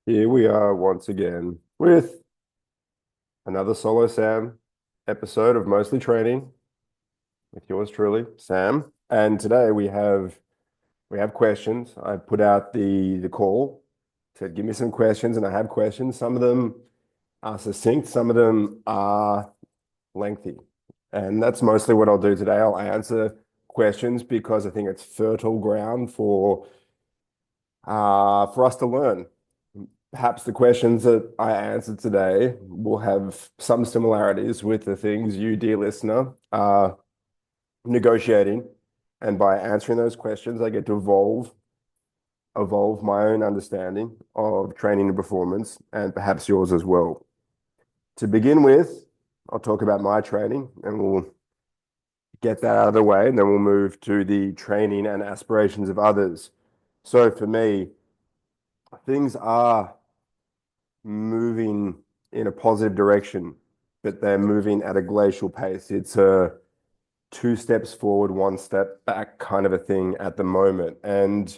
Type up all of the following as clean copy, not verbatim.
Here we are once again with another Solo Sam episode of Mostly Training with yours truly, Sam. And today we have questions. I put out the call, said give me some questions, and I have questions. Some of them are succinct, some of them are lengthy. And that's mostly what I'll do today. I'll answer questions because I think it's fertile ground for us to learn. Perhaps the questions that I answered today will have some similarities with the things you, dear listener, are negotiating. And by answering those questions, I get to evolve my own understanding of training and performance, and perhaps yours as well. To begin with, I'll talk about my training and we'll get that out of the way, and then we'll move to the training and aspirations of others. So for me, things are moving in a positive direction, but they're moving at a glacial pace. It's a two steps forward, one step back kind of a thing at the moment. And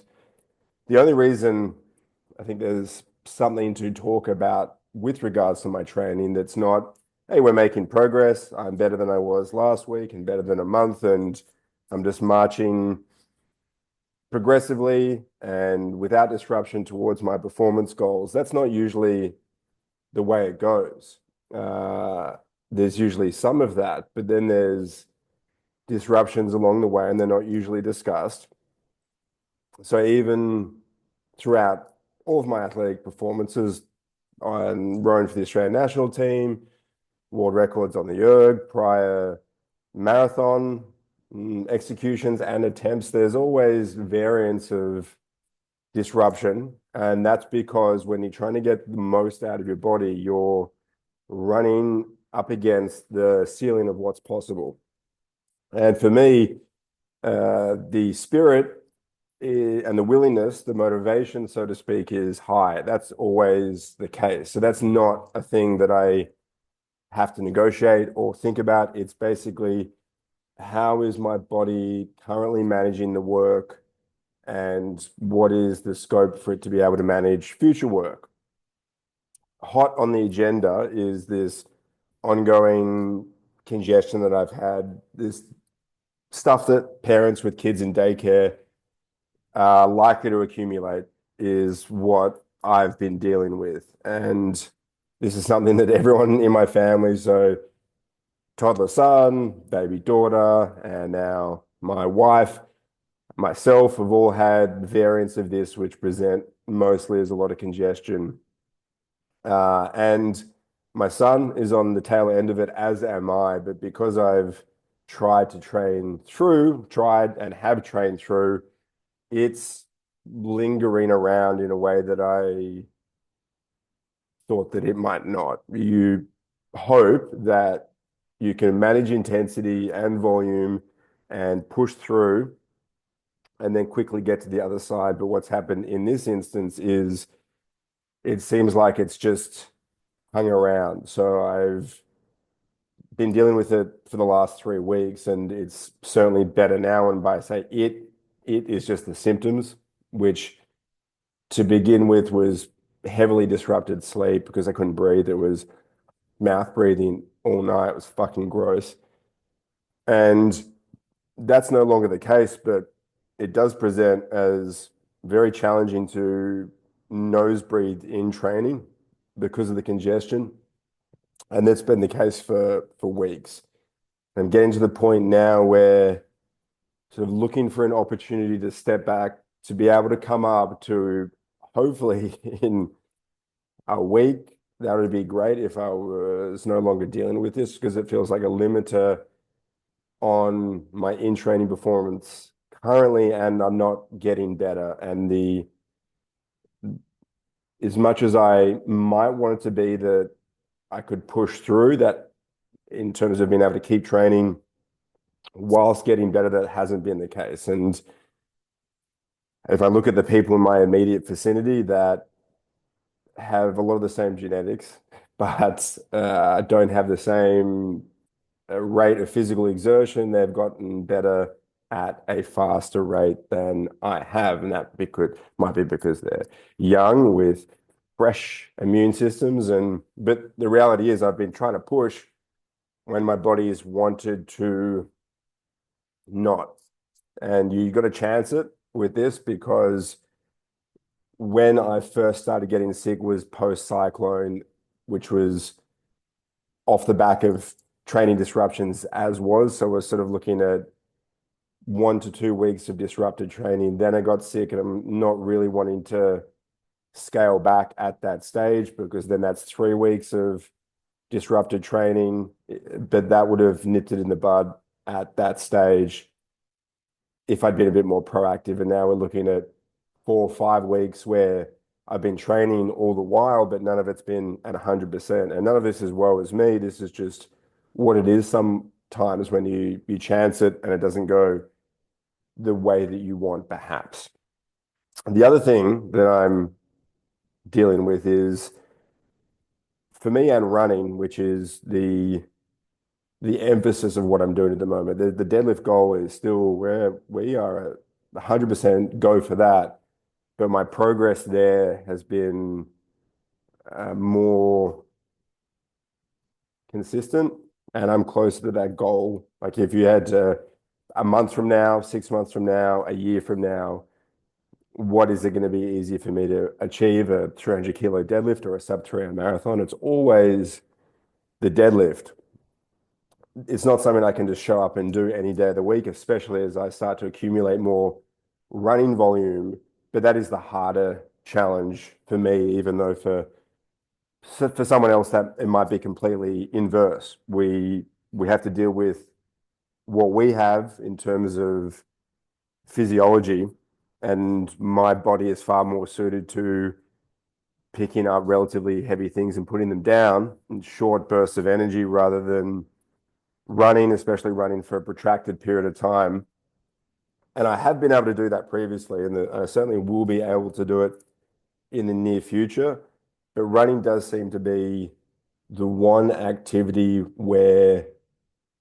the only reason I think there's something to talk about with regards to my training that's not, hey, we're making progress. I'm better than I was last week and better than a month, and I'm just marching progressively and without disruption towards my performance goals. That's not usually the way it goes. There's usually some of that, but then there's disruptions along the way, and they're not usually discussed. So even throughout all of my athletic performances, I'm rowing for the Australian national team, world records on the erg, prior marathon executions and attempts, there's always variants of disruption. And that's because when you're trying to get the most out of your body, you're running up against the ceiling of what's possible. And for me, the spirit and the willingness, the motivation, so to speak, is high. That's always the case. So that's not a thing that I have to negotiate or think about. It's basically, how is my body currently managing the work, and what is the scope for it to be able to manage future work? Hot on the agenda is this ongoing congestion that I've had, this stuff that parents with kids in daycare are likely to accumulate, is what I've been dealing with. And this is something that everyone in my family, so toddler son, baby daughter, and now my wife, myself, have all had variants of this, which present mostly as a lot of congestion. And my son is on the tail end of it, as am I. But because I've tried and have trained through, it's lingering around in a way that I thought that it might not. You hope that you can manage intensity and volume and push through and then quickly get to the other side. But what's happened in this instance is it seems like it's just hung around. So I've been dealing with it for the last 3 weeks, and it's certainly better now. And by say it is just the symptoms, which to begin with was heavily disrupted sleep because I couldn't breathe. It was mouth breathing all night. It was fucking gross. And that's no longer the case, but it does present as very challenging to nose breathe in training because of the congestion. And that's been the case for weeks. I'm getting to the point now where sort of looking for an opportunity to step back, to be able to come up to, hopefully in a week. That would be great if I was no longer dealing with this, because it feels like a limiter on my in-training performance currently, and I'm not getting better. And as much as I might want it to be that I could push through that in terms of being able to keep training whilst getting better, that hasn't been the case. And if I look at the people in my immediate vicinity that have a lot of the same genetics, but don't have the same rate of physical exertion, they've gotten better at a faster rate than I have. And that might be because they're young with fresh immune systems. But the reality is I've been trying to push when my body's wanted to not. And you got to chance it with this, because when I first started getting sick was post cyclone, which was off the back of training disruptions as was. So we're sort of looking at 1 to 2 weeks of disrupted training. Then I got sick, and I'm not really wanting to scale back at that stage, because then that's 3 weeks of disrupted training. But that would have nipped it in the bud at that stage if I'd been a bit more proactive. And now we're looking at 4 or 5 weeks where I've been training all the while, but none of it's been at 100%. And none of this is woe is me. This is just what it is sometimes when you chance it and it doesn't go the way that you want, perhaps. The other thing that I'm dealing with is, for me and running, which is the emphasis of what I'm doing at the moment. The deadlift goal is still where we are at 100% go for that. But my progress there has been more consistent, and I'm closer to that goal. Like if you had a month from now, 6 months from now, a year from now, what is it going to be easier for me to achieve, a 300 kilo deadlift or a sub 3 hour marathon? It's always the deadlift. It's not something I can just show up and do any day of the week, especially as I start to accumulate more running volume. But that is the harder challenge for me, even though for someone else that it might be completely inverse. We have to deal with what we have in terms of physiology, and my body is far more suited to picking up relatively heavy things and putting them down in short bursts of energy, rather than running, especially running for a protracted period of time. And I have been able to do that previously, and I certainly will be able to do it in the near future. But running does seem to be the one activity where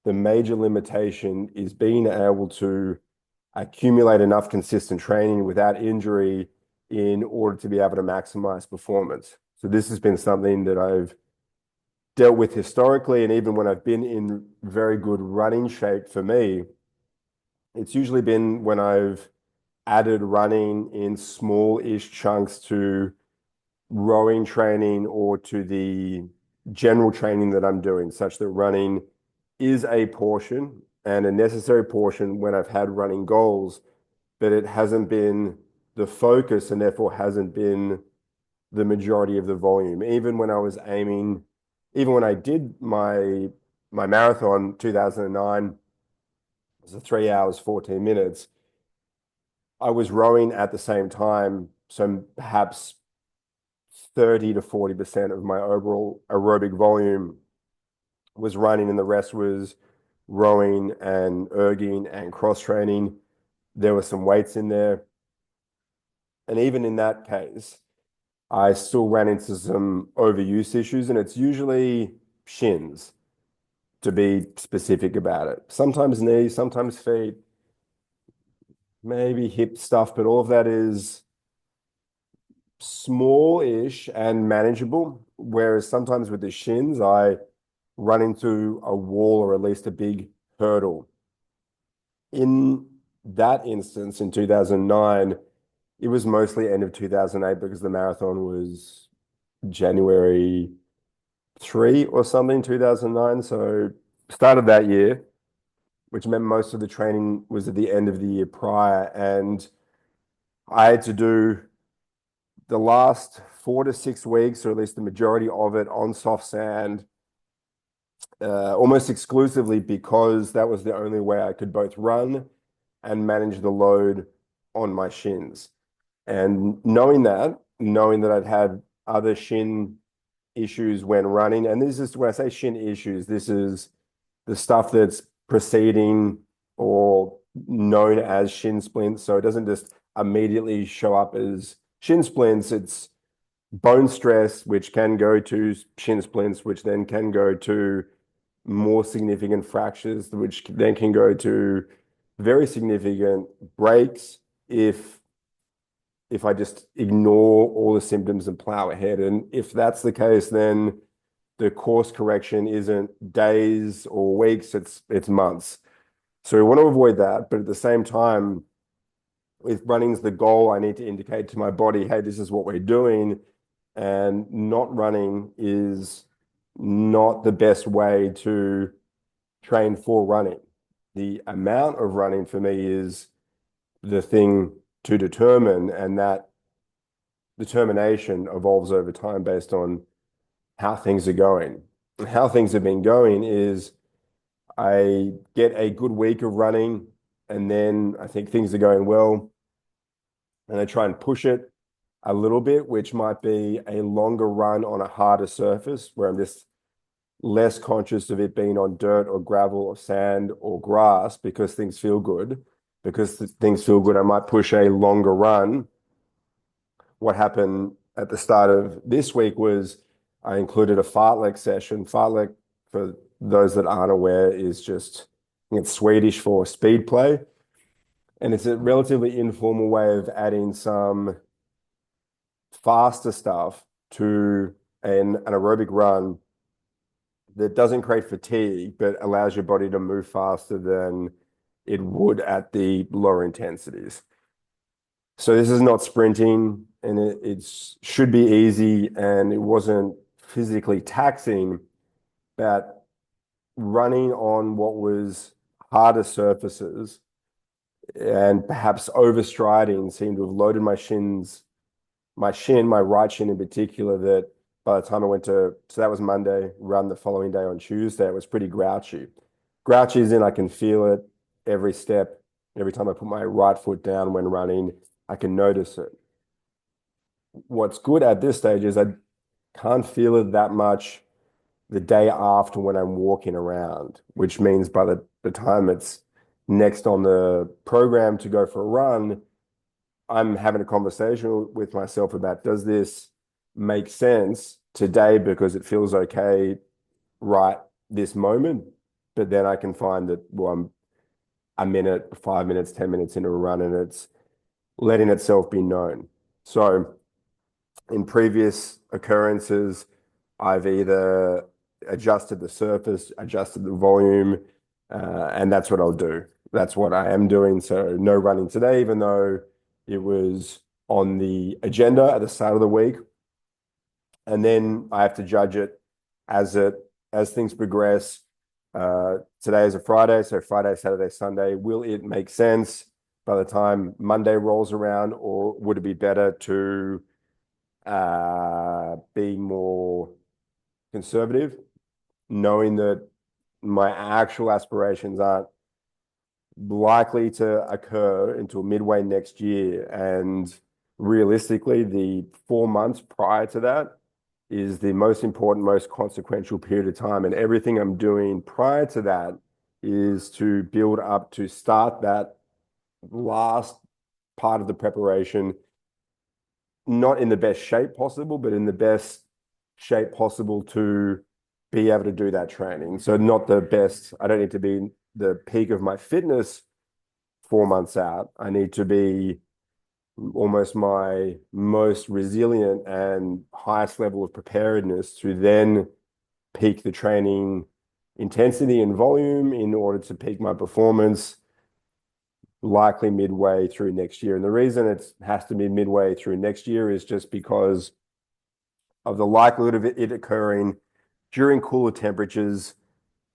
the major limitation is being able to accumulate enough consistent training without injury in order to be able to maximize performance. So this has been something that I've dealt with historically, and even when I've been in very good running shape, for me, it's usually been when I've added running in small-ish chunks to rowing training or to the general training that I'm doing, such that running is a portion and a necessary portion when I've had running goals, but it hasn't been the focus and therefore hasn't been the majority of the volume. Even when I did my marathon 2009, it was a 3 hours, 14 minutes. I was rowing at the same time, so perhaps 30 to 40% of my overall aerobic volume was running, and the rest was rowing and erging and cross training. There were some weights in there. And even in that case, I still ran into some overuse issues, and it's usually shins, to be specific about it. Sometimes knees, sometimes feet, maybe hip stuff, but all of that is small-ish and manageable. Whereas sometimes with the shins, I run into a wall or at least a big hurdle. In that instance, in 2009, it was mostly end of 2008, because the marathon was January 3 or something, 2009. So started that year, which meant most of the training was at the end of the year prior. And I had to do the last 4 to 6 weeks, or at least the majority of it, on soft sand, almost exclusively, because that was the only way I could both run and manage the load on my shins. And knowing that I'd had other shin issues when running, and this is, when I say shin issues, this is the stuff that's preceding or known as shin splints. So it doesn't just immediately show up as shin splints. It's bone stress, which can go to shin splints, which then can go to more significant fractures, which then can go to very significant breaks if if I just ignore all the symptoms and plow ahead. And if that's the case, then the course correction isn't days or weeks, it's months. So we want to avoid that. But at the same time, if running's the goal, I need to indicate to my body, hey, this is what we're doing. And not running is not the best way to train for running. The amount of running for me is the thing to determine, and that determination evolves over time based on how things are going. And how things have been going is I get a good week of running, and then I think things are going well, and I try and push it a little bit, which might be a longer run on a harder surface where I'm just less conscious of it being on dirt or gravel or sand or grass because things feel good. Because things feel good, I might push a longer run. What happened at the start of this week was I included a fartlek session. Fartlek, for those that aren't aware, is just, I think it's Swedish for speed play. And it's a relatively informal way of adding some faster stuff to an aerobic run that doesn't create fatigue, but allows your body to move faster than it would at the lower intensities. So this is not sprinting, and it should be easy, and it wasn't physically taxing, but running on what was harder surfaces and perhaps overstriding seemed to have loaded my shins, my right shin in particular, that by the time I went to, so that was Monday, run the following day on Tuesday, it was pretty grouchy. Grouchy is in, I can feel it every step. Every time I put my right foot down when running, I can notice it. What's good at this stage is I can't feel it that much the day after when I'm walking around, which means by the time it's next on the program to go for a run, I'm having a conversation with myself about, does this make sense today because it feels okay right this moment? But then I can find that, well, I'm a minute, 5 minutes, 10 minutes into a run, and it's letting itself be known. So in previous occurrences, I've either adjusted the surface, adjusted the volume, and that's what I'll do. That's what I am doing. So no running today, even though it was on the agenda at the start of the week. And then I have to judge it as things progress. Today is a Friday, so Friday, Saturday, Sunday. Will it make sense by the time Monday rolls around, or would it be better to be more conservative, knowing that my actual aspirations aren't likely to occur until midway next year? And realistically, the 4 months prior to that is the most important, most consequential period of time. And everything I'm doing prior to that is to build up to start that last part of the preparation, not in the best shape possible, but in the best shape possible to be able to do that training. So not the best, I don't need to be the peak of my fitness 4 months out. I need to be almost my most resilient and highest level of preparedness to then peak the training intensity and volume in order to peak my performance likely midway through next year. And the reason it has to be midway through next year is just because of the likelihood of it occurring during cooler temperatures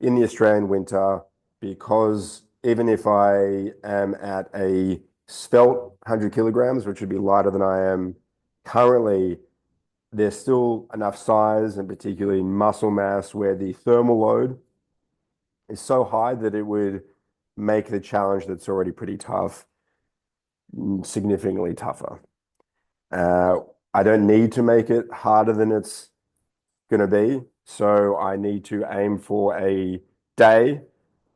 in the Australian winter, because even if I am at a svelte 100 kilograms, which would be lighter than I am currently, there's still enough size and particularly muscle mass where the thermal load is so high that it would make the challenge that's already pretty tough significantly tougher. I don't need to make it harder than it's going to be. So I need to aim for a day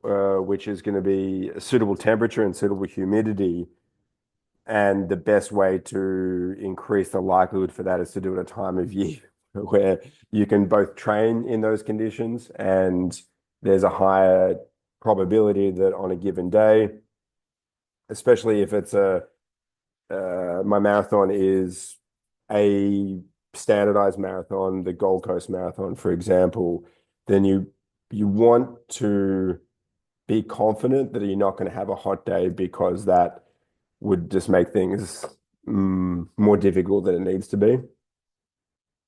which is going to be a suitable temperature and suitable humidity. And the best way to increase the likelihood for that is to do it at a time of year where you can both train in those conditions, and there's a higher probability that on a given day, especially if it's a my marathon is a standardized marathon, the Gold Coast Marathon, for example, then you want to be confident that you're not going to have a hot day because that would just make things more difficult than it needs to be.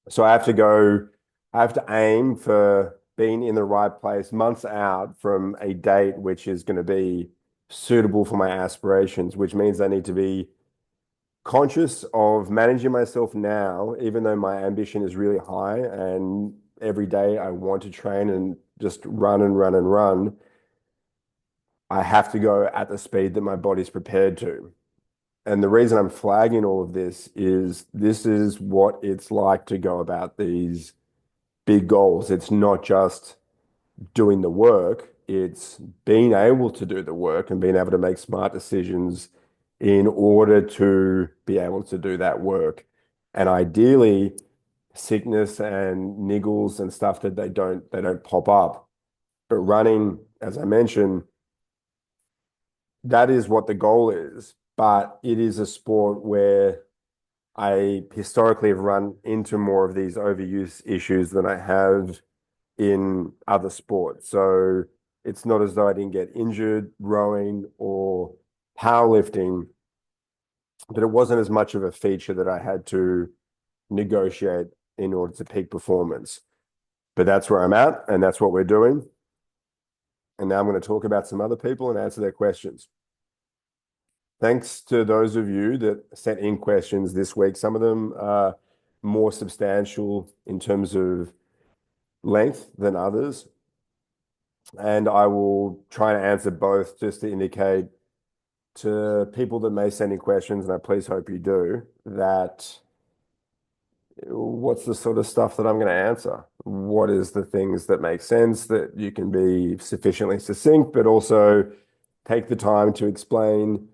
So I have to aim for being in the right place months out from a date which is going to be suitable for my aspirations, which means I need to be conscious of managing myself now, even though my ambition is really high and every day I want to train and just run and run and run. I have to go at the speed that my body's prepared to. And the reason I'm flagging all of this is what it's like to go about these big goals. It's not just doing the work, it's being able to do the work and being able to make smart decisions in order to be able to do that work. And ideally, sickness and niggles and stuff that they don't pop up. But running, as I mentioned, that is what the goal is. But it is a sport where I historically have run into more of these overuse issues than I have in other sports. So it's not as though I didn't get injured rowing or powerlifting, but it wasn't as much of a feature that I had to negotiate in order to peak performance. But that's where I'm at, and that's what we're doing. And now I'm going to talk about some other people and answer their questions. Thanks to those of you that sent in questions this week. Some of them are more substantial in terms of length than others. And I will try and answer both just to indicate to people that may send in questions, and I please hope you do, that what's the sort of stuff that I'm going to answer? What is the things that make sense that you can be sufficiently succinct, but also take the time to explain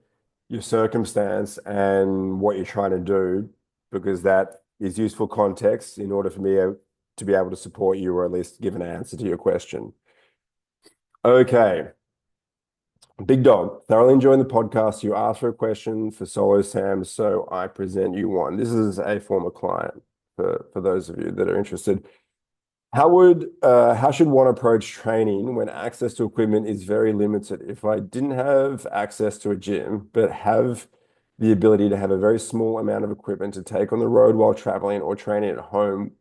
your circumstance and what you're trying to do, because that is useful context in order for me to be able to support you or at least give an answer to your question. Okay. Big Dog, thoroughly enjoying the podcast. You asked for a question for Solo Sam, so I present you one. This is a former client for those of you that are interested. How should one approach training when access to equipment is very limited? If I didn't have access to a gym, but have the ability to have a very small amount of equipment to take on the road while traveling or training at home,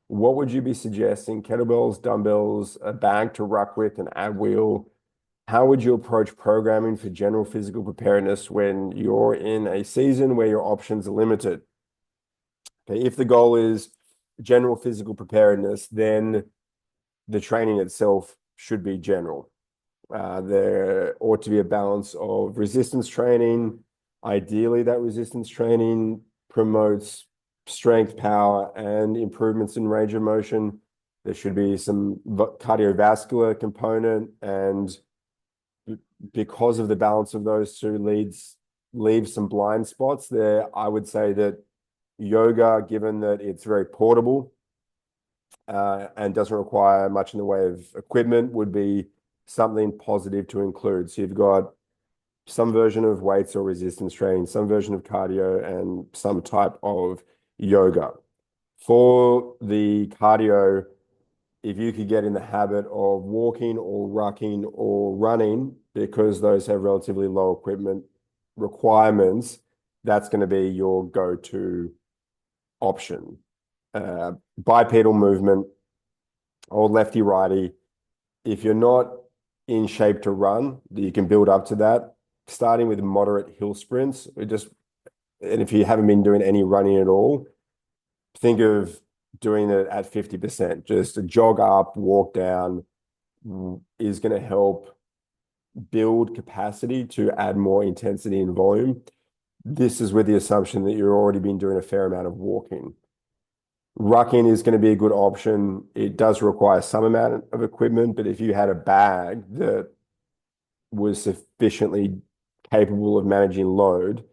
what would you be suggesting? Kettlebells, dumbbells, a bag to ruck with, an ab wheel? How would you approach programming for general physical preparedness when you're in a season where your options are limited? Okay, if the goal is general physical preparedness, then the training itself should be general. There ought to be a balance of resistance training. Ideally, that resistance training promotes strength, power, and improvements in range of motion. There should be some cardiovascular component, and because of the balance of those two leaves some blind spots there. I would say that yoga, given that it's very portable and doesn't require much in the way of equipment, would be something positive to include. So you've got some version of weights or resistance training, some version of cardio, and some type of yoga. For the cardio, if you could get in the habit of walking or rucking or running, because those have relatively low equipment requirements, that's going to be your go-to option. Bipedal movement or lefty righty. If you're not in shape to run, you can build up to that, starting with moderate hill sprints. And if you haven't been doing any running at all, think of doing it at 50%. Just a jog up, walk down is going to help build capacity to add more intensity and volume. This is with the assumption that you've already been doing a fair amount of walking. Rucking is going to be a good option. It does require some amount of equipment, but if you had a bag that was sufficiently capable of managing load,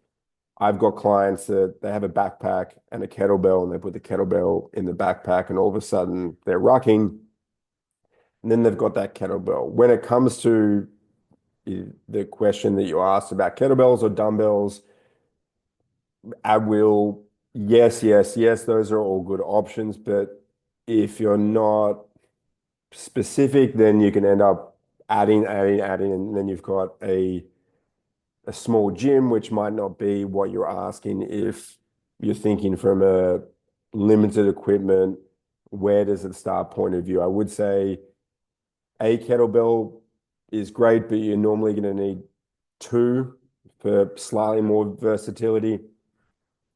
I've got clients that they have a backpack and a kettlebell, and they put the kettlebell in the backpack, and all of a sudden they're rucking, and then they've got that kettlebell. When it comes to the question that you asked about kettlebells or dumbbells, Ab wheel, yes, yes, yes, those are all good options. But if you're not specific, then you can end up adding, and then you've got a small gym, which might not be what you're asking if you're thinking from a limited equipment, where does it start point of view. I would say a kettlebell is great, but you're normally going to need two for slightly more versatility.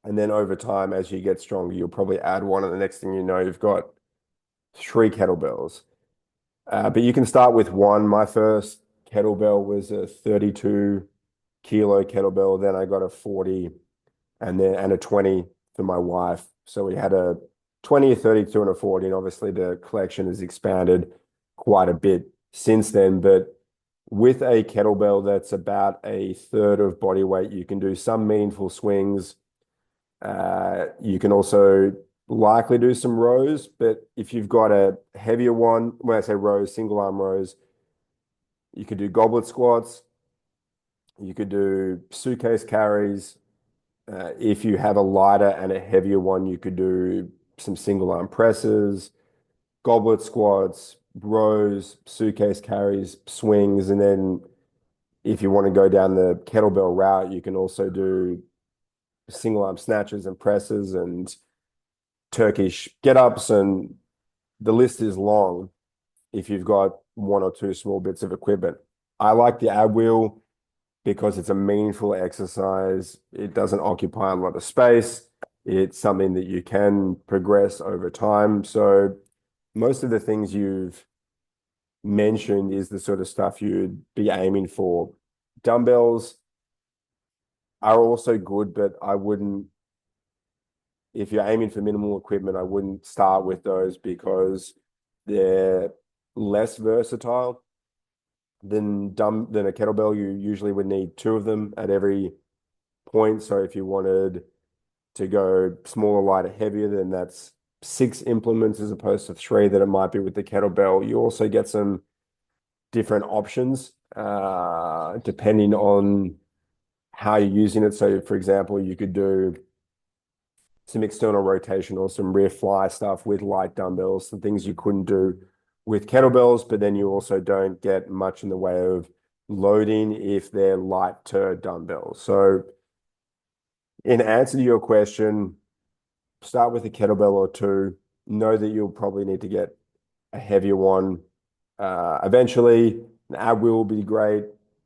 And then over time, as you get stronger, you'll probably add one, and the next thing you know, you've got three kettlebells. But you can start with one. My first kettlebell was a 32 kilo kettlebell. Then I got a 40 and a 20 for my wife. So we had a 20, a 32, and a 40. And obviously the collection has expanded quite a bit since then. But with a kettlebell that's about a third of body weight, you can do some meaningful swings. You can also likely do some rows, but if you've got a heavier one, when I say rows, single arm rows, you could do goblet squats, you could do suitcase carries. If you have a lighter and a heavier one, you could do some single arm presses, goblet squats, rows, suitcase carries, swings, and then if you want to go down the kettlebell route, you can also do single arm snatches and presses and Turkish get-ups, and the list is long if you've got one or two small bits of equipment. I like the ab wheel because it's a meaningful exercise. It doesn't occupy a lot of space. It's something that you can progress over time. So most of the things you've mentioned is the sort of stuff you'd be aiming for. Dumbbells are also good, but I wouldn't, if you're aiming for minimal equipment, I wouldn't start with those because they're less versatile than a kettlebell. You usually would need two of them at every point. So if you wanted to go smaller, lighter, heavier, then that's 6 implements as opposed to 3 that it might be with the kettlebell. You also get some different options depending on how you're using it. So for example, you could do some external rotation or some rear fly stuff with light dumbbells, some things you couldn't do with kettlebells, but then you also don't get much in the way of loading if they're lighter dumbbells. So in answer to your question, start with a kettlebell or two. Know that you'll probably need to get a heavier one. Eventually, an ab wheel will be great.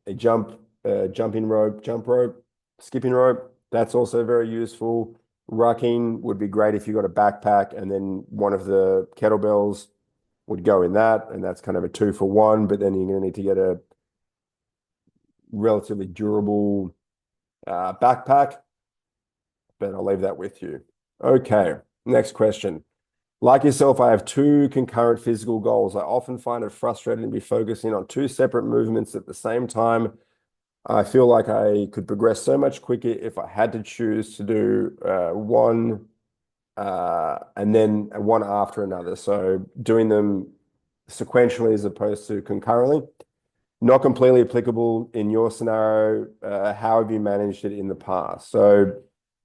A jumping rope, jump rope, skipping rope, that's also very useful. Rucking would be great if you got a backpack and then one of the kettlebells would go in that, and that's kind of a 2-for-1, but then you're going to need to get a relatively durable backpack, but I'll leave that with you. Okay, next question. Like yourself, I have 2 concurrent physical goals. I often find it frustrating to be focusing on 2 separate movements at the same time. I feel like I could progress so much quicker if I had to choose to do one and then one after another. So doing them sequentially as opposed to concurrently. Not completely applicable in your scenario. How have you managed it in the past? So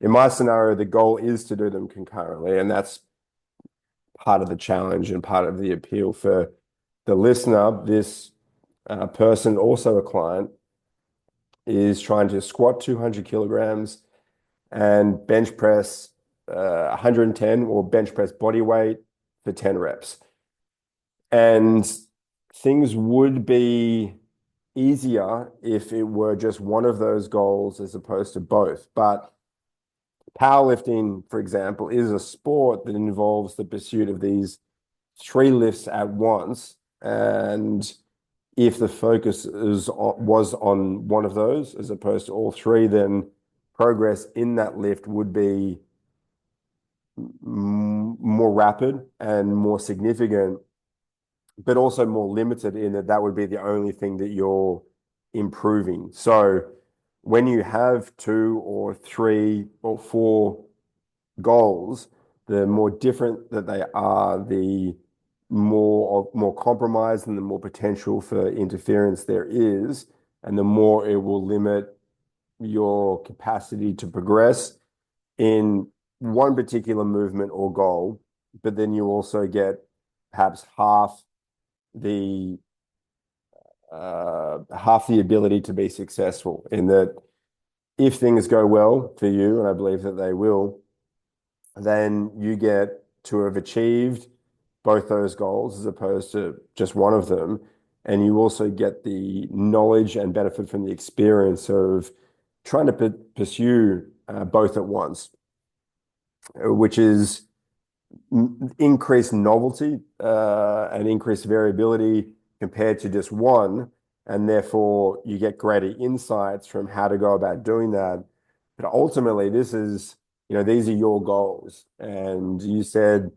in my scenario, the goal is to do them concurrently, and that's part of the challenge and part of the appeal for the listener. This person, also a client, is trying to squat 200 kilograms and bench press 110 or bench press body weight for 10 reps. And things would be easier if it were just one of those goals as opposed to both. But powerlifting, for example, is a sport that involves the pursuit of these 3 lifts at once. And if the focus was on one of those as opposed to all 3, then progress in that lift would be more rapid and more significant, but also more limited in that that would be the only thing that you're improving. So when you have 2 or 3 or 4 goals, the more different that they are, the more compromised and the more potential for interference there is, and the more it will limit your capacity to progress. in one particular movement or goal, but then you also get perhaps the half the ability to be successful in that if things go well for you, and I believe that they will, then you get to have achieved both those goals as opposed to just one of them. And you also get the knowledge and benefit from the experience of trying to pursue both at once, which is increased novelty and increased variability compared to just one. And therefore, you get greater insights from how to go about doing that. But ultimately, these are your goals. And you said,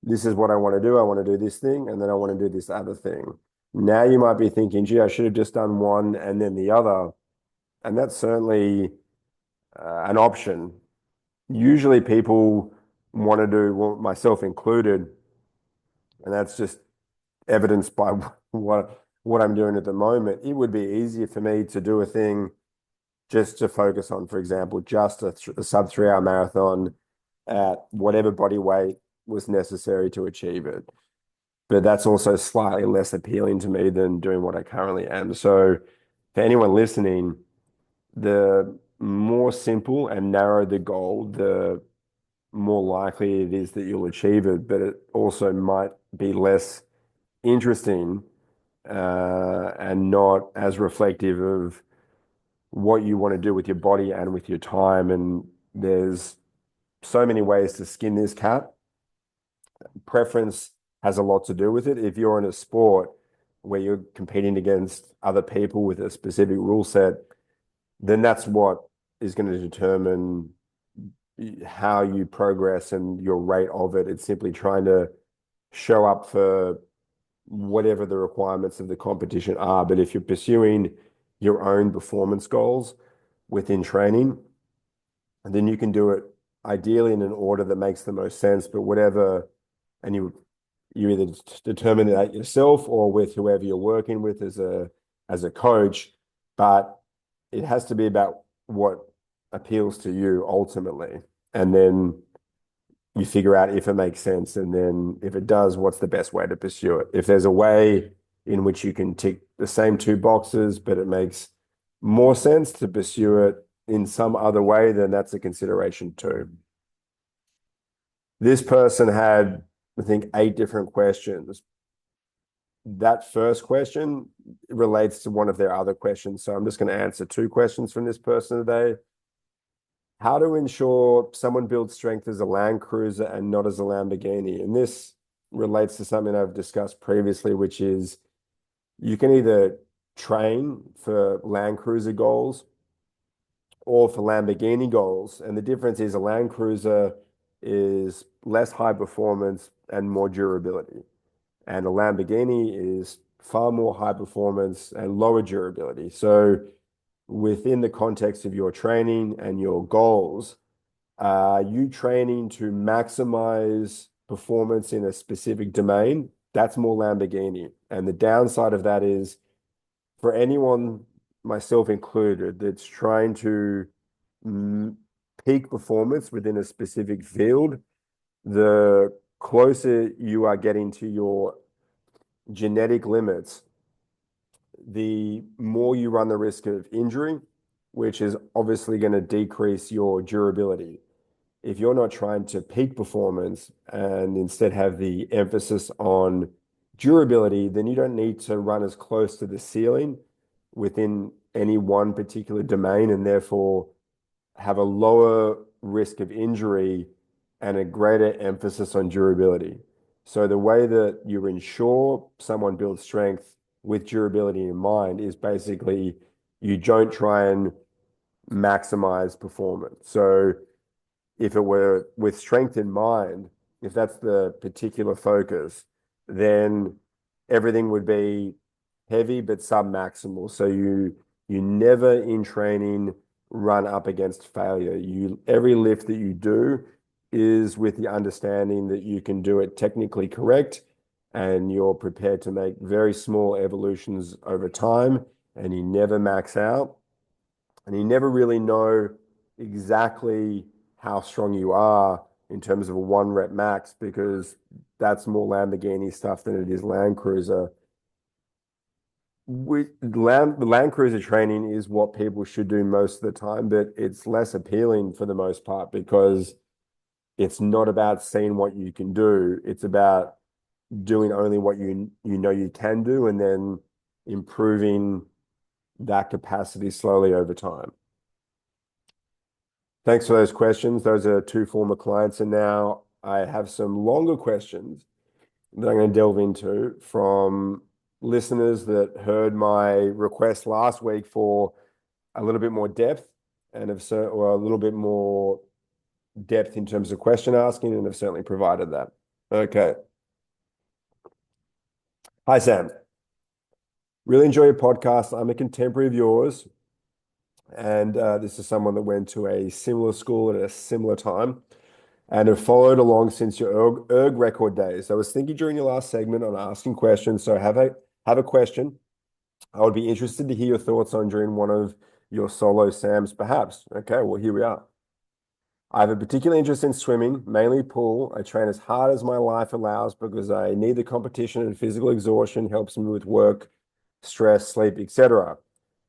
this is what I want to do. I want to do this thing, and then I want to do this other thing. Now you might be thinking, gee, I should have just done one and then the other. And that's certainly an option. Usually people want to do, well, myself included, and that's just evidenced by what I'm doing at the moment. It would be easier for me to do a thing just to focus on, for example, just a sub 3 hour marathon at whatever body weight was necessary to achieve it. But that's also slightly less appealing to me than doing what I currently am. So for anyone listening, the more simple and narrow the goal, the more likely it is that you'll achieve it, but it also might be less interesting and not as reflective of what you want to do with your body and with your time. And there's so many ways to skin this cat. Preference has a lot to do with it. If you're in a sport where you're competing against other people with a specific rule set, then that's what is going to determine how you progress and your rate of it. It's simply trying to show up for whatever the requirements of the competition are. But if you're pursuing your own performance goals within training, then you can do it ideally in an order that makes the most sense. But whatever, and you either determine that yourself or with whoever you're working with as a coach, but it has to be about what appeals to you ultimately. And then you figure out if it makes sense. And then if it does, what's the best way to pursue it? If there's a way in which you can tick the same two boxes, but it makes more sense to pursue it in some other way, then that's a consideration too. This person had, I think, 8 different questions. That first question relates to one of their other questions. So I'm just going to answer 2 questions from this person today. How to ensure someone builds strength as a Land Cruiser and not as a Lamborghini. And this relates to something I've discussed previously, which is you can either train for Land Cruiser goals or for Lamborghini goals. And the difference is a Land Cruiser is less high performance and more durability. And a Lamborghini is far more high performance and lower durability. So within the context of your training and your goals, are you training to maximize performance in a specific domain? That's more Lamborghini. And the downside of that is for anyone, myself included, that's trying to peak performance within a specific field, the closer you are getting to your genetic limits, the more you run the risk of injury, which is obviously going to decrease your durability. If you're not trying to peak performance and instead have the emphasis on durability, then you don't need to run as close to the ceiling within any one particular domain and therefore have a lower risk of injury and a greater emphasis on durability. So the way that you ensure someone builds strength with durability in mind is basically you don't try and maximize performance. So if it were with strength in mind, if that's the particular focus, then everything would be heavy but sub-maximal. So you never in training run up against failure. Every lift that you do is with the understanding that you can do it technically correct and you're prepared to make very small evolutions over time and you never max out and you never really know exactly how strong you are in terms of a 1 rep max, because that's more Lamborghini stuff than it is Land Cruiser. Land Cruiser training is what people should do most of the time, but it's less appealing for the most part because it's not about seeing what you can do. It's about doing only what you know you can do, and then improving that capacity slowly over time. Thanks for those questions. Those are 2 former clients, and now I have some longer questions that I'm going to delve into from listeners that heard my request last week for a little bit more depth or a little bit more depth in terms of question asking, and have certainly provided that. Okay. Hi, Sam. Really enjoy your podcast. I'm a contemporary of yours, and this is someone that went to a similar school at a similar time and have followed along since your erg record days. I was thinking during your last segment on asking questions, so have a question I would be interested to hear your thoughts on during one of your solo Sams, perhaps. Okay, well, here we are. I have a particular interest in swimming, mainly pool. I train as hard as my life allows because I need the competition, and physical exhaustion helps me with work, stress, sleep, etc.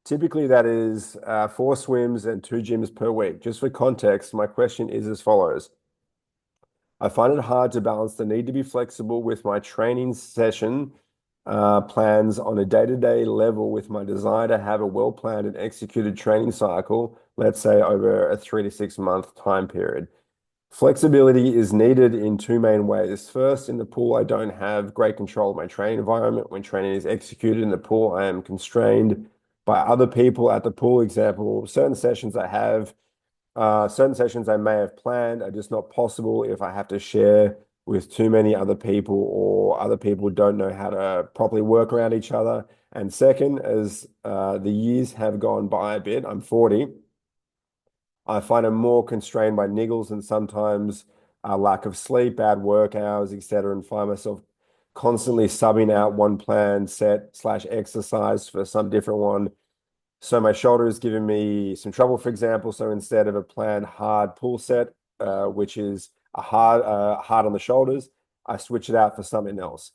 Typically, that is 4 swims and 2 gyms per week. Just for context, my question is as follows. I find it hard to balance the need to be flexible with my training session plans on a day-to-day level with my desire to have a well-planned and executed training cycle, let's say over a 3 to 6 month time period. Flexibility is needed in 2 main ways. First, in the pool, I don't have great control of my training environment. When training is executed in the pool, I am constrained by other people at the pool. Example, certain sessions I may have planned are just not possible if I have to share with too many other people, or other people don't know how to properly work around each other. And second, as the years have gone by a bit, I'm 40, I find I'm more constrained by niggles and sometimes lack of sleep, bad work hours, etc., and find myself constantly subbing out one plan set/exercise for some different one. So my shoulder is giving me some trouble, for example. So instead of a planned hard pull set, which is a hard on the shoulders, I switch it out for something else.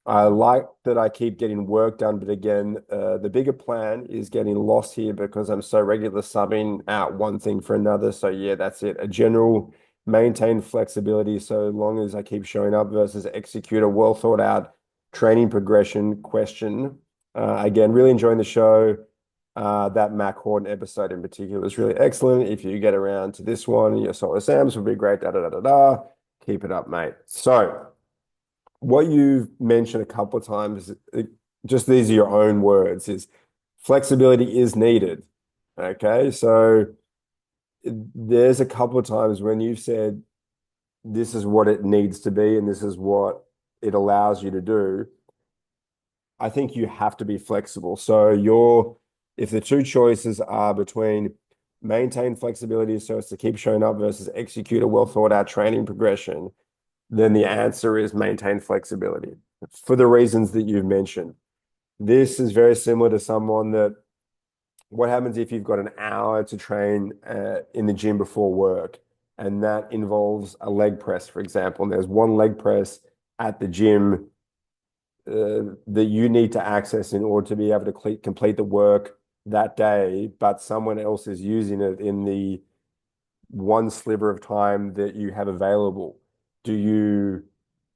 I like that I keep getting work done, but again, the bigger plan is getting lost here because I'm so regular subbing out one thing for another. So yeah, that's it. A general maintain flexibility so long as I keep showing up versus execute a well thought out training progression question. Again, really enjoying the show. That Mac Horton episode in particular was really excellent. If you get around to this one, your solo Sams would be great. Da, da, da, da, da. Keep it up, mate. So what you've mentioned a couple of times, just these are your own words, is flexibility is needed. Okay, so there's a couple of times when you've said this is what it needs to be and this is what it allows you to do. I think you have to be flexible. So if the 2 choices are between maintain flexibility so as to keep showing up versus execute a well thought out training progression, then the answer is maintain flexibility for the reasons that you've mentioned. This is very similar to someone that, what happens if you've got an hour to train in the gym before work, and that involves a leg press, for example, and there's one leg press at the gym that you need to access in order to be able to complete the work that day, but someone else is using it in the one sliver of time that you have available. Do you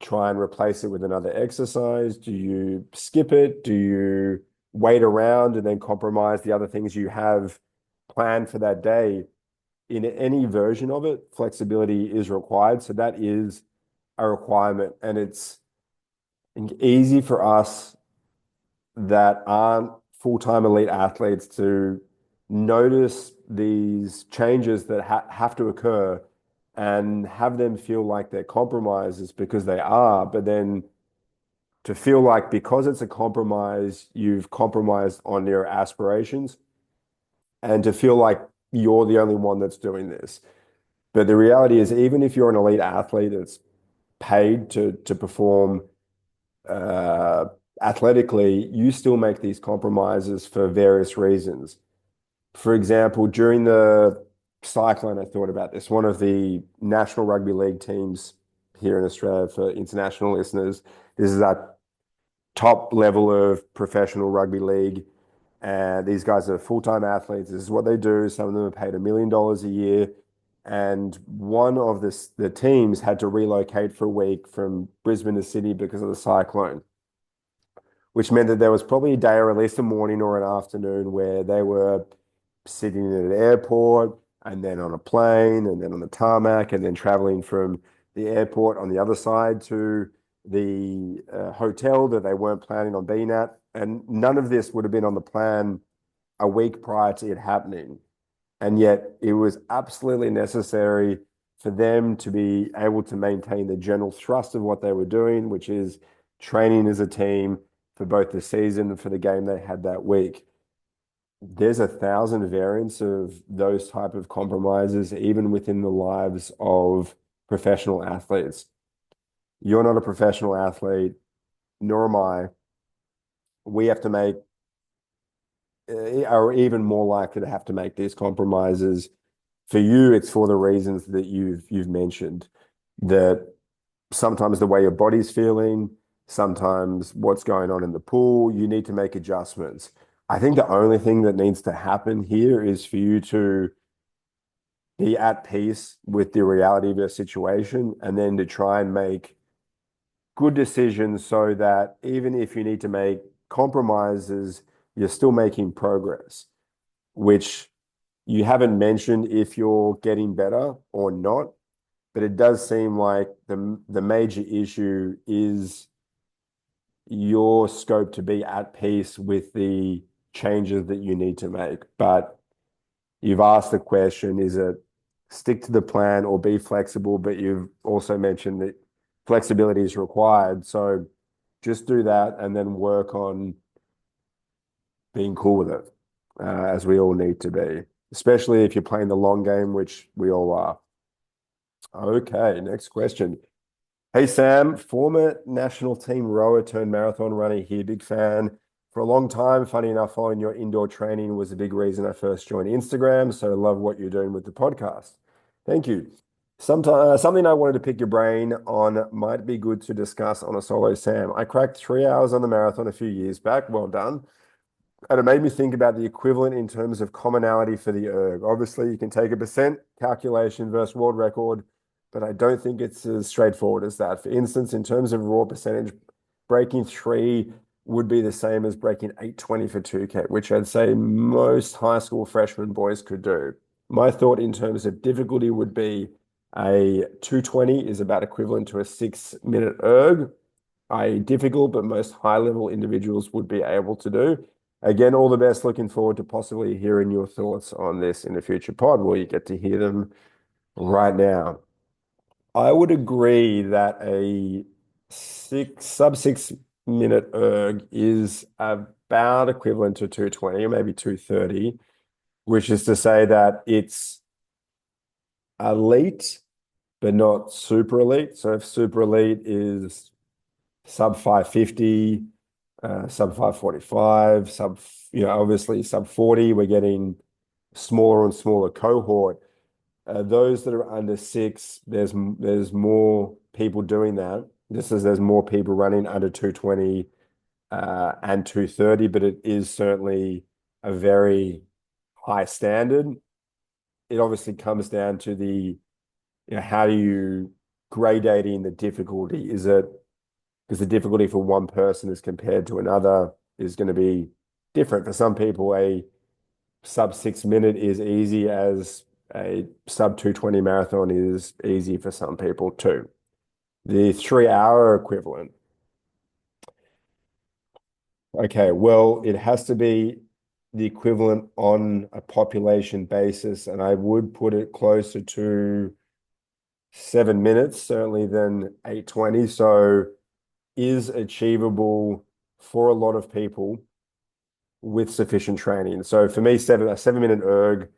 try and replace it with another exercise? Do you skip it? Do you wait around and then compromise the other things you have planned for that day? In any version of it, flexibility is required. So that is a requirement. And it's easy for us that aren't full-time elite athletes to notice these changes that have to occur and have them feel like they're compromises because they are, but then to feel like because it's a compromise, you've compromised on your aspirations, and to feel like you're the only one that's doing this. But the reality is, even if you're an elite athlete that's paid to perform athletically, you still make these compromises for various reasons. For example, during the Cyclone, I thought about this. One of the National Rugby League teams here in Australia for international listeners. This is our top level of professional rugby league. And these guys are full-time athletes. This is what they do. Some of them are paid $1 million a year. And one of the teams had to relocate for a week from Brisbane to Sydney because of the cyclone, which meant that there was probably a day or at least a morning or an afternoon where they were sitting in an airport and then on a plane and then on the tarmac and then traveling from the airport on the other side to the hotel that they weren't planning on being at. And none of this would have been on the plan a week prior to it happening. And yet it was absolutely necessary for them to be able to maintain the general thrust of what they were doing, which is training as a team for both the season and for the game they had that week. There's 1,000 variants of those type of compromises, even within the lives of professional athletes. You're not a professional athlete, nor am I. We have to make, are even more likely to have to make these compromises. For you, it's for the reasons that you've mentioned, that sometimes the way your body's feeling, sometimes what's going on in the pool, you need to make adjustments. I think the only thing that needs to happen here is for you to be at peace with the reality of your situation and then to try and make good decisions so that even if you need to make compromises, you're still making progress, which you haven't mentioned if you're getting better or not, but it does seem like the major issue is your scope to be at peace with the changes that you need to make. But you've asked the question, is it stick to the plan or be flexible? But you've also mentioned that flexibility is required. So just do that and then work on being cool with it, as we all need to be, especially if you're playing the long game, which we all are. Okay, next question. Hey, Sam, former national team rower turned marathon runner here. Big fan. For a long time, funny enough, following your indoor training was a big reason I first joined Instagram. So I love what you're doing with the podcast. Thank you. Something I wanted to pick your brain on might be good to discuss on a solo Sam. I cracked 3 hours on the marathon a few years back. Well done. And it made me think about the equivalent in terms of commonality for the erg. Obviously, you can take a percent calculation versus world record, but I don't think it's as straightforward as that. For instance, in terms of raw percentage, breaking 3 would be the same as breaking 820 for 2K, which I'd say most high school freshman boys could do. My thought in terms of difficulty would be a 220 is about equivalent to a 6-minute erg, i.e. difficult, but most high-level individuals would be able to do. Again, all the best. Looking forward to possibly hearing your thoughts on this in a future pod where you get to hear them right now. I would agree that a sub-6-minute erg is about equivalent to 220 or maybe 230, which is to say that it's elite, but not super elite. So if super elite is sub 550, sub 545, obviously sub 40, we're getting smaller and smaller cohort. Those that are under 6, there's more people doing that. Just as there's more people running under 220 and 230, but it is certainly a very high standard. It obviously comes down to how do you gradating the difficulty? Is it because the difficulty for one person as compared to another is going to be different. For some people, a sub 6-minute is easy as a sub 220 marathon is easy for some people too. The 3-hour equivalent. Okay, well, it has to be the equivalent on a population basis, and I would put it closer to 7 minutes, certainly than 820. So is achievable for a lot of people with sufficient training. So for me, a 7-minute erg